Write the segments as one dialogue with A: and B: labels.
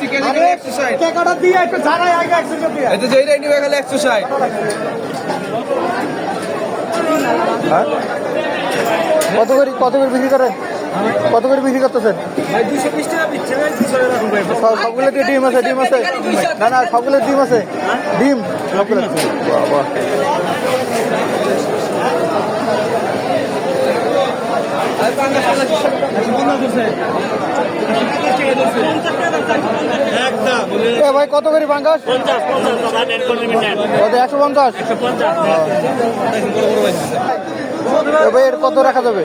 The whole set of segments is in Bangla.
A: বেশি কেজি নিলে 160
B: টাকাটা দিয়ে একটু জানাই আগে 100 দিয়ে
A: এই তো যেইটাই নিবে গেলে 160
C: কত করে বিক্রি করেন? কত করে বিক্রি করতেছেন?
B: ভাই 220 টাকা দিচ্ছে ভাই 200 টাকা রাখুন ভাই
C: সবগুলো দিয়ে ডিম আছে? না না, সবগুলো ডিম আছে, ডিম সবগুলো। বাবা, এ ভাই কত করে পাঙ্গাস? 150। ভাই এর কত রাখা যাবে?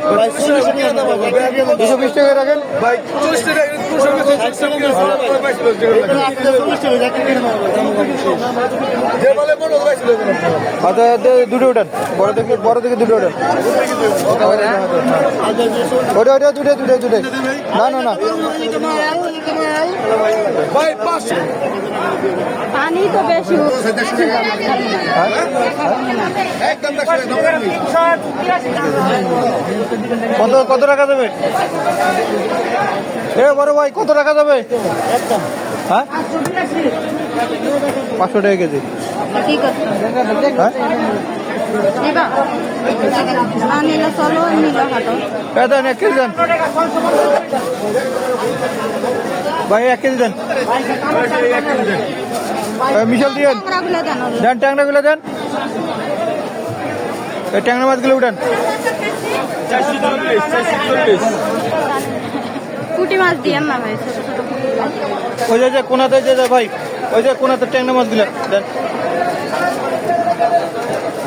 C: 220 টাকা রাখেন
A: ভাই 40 টাকা যে বলে বড় বাইছিল
C: আচ্ছা, দুটো উঠান, বড় থেকে দুটো উঠান। ওটা দুটো। না
A: ভাই 500
D: পানি তো বেশি
A: একদম
C: কত টাকা দেবে? এ বড় ভাই কত টাকা যাবে? হ্যাঁ, 500 টাকা কেজি।
D: কি করছো
C: হ্যাঁ,
D: নিবা না নিলে চলো নিলে হাঁটো
C: দেন 1 কেজি দেন ভাই, 1 কেজি দেন। মিশাল দিয়েন,
D: গুলো জানো
C: দেন ট্যাংরাগুলো দেন, এই ট্যাংরা মাছগুলো উঠান।
D: পুঁটি মাছ দিয়ে না ভাই ছোট ছোট পুঁটি মাছ।
C: ওই যে কোনাতে ভাই, ওই যে কোনাতে ট্যাংরা মাছগুলো দেন।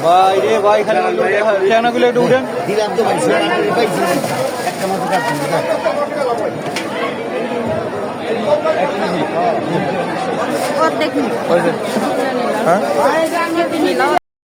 C: ভাই রে ভাই, খালি ট্যাংরাগুলো একটু উঠেন।
D: অর্ধেক
C: ওই যে, হ্যাঁ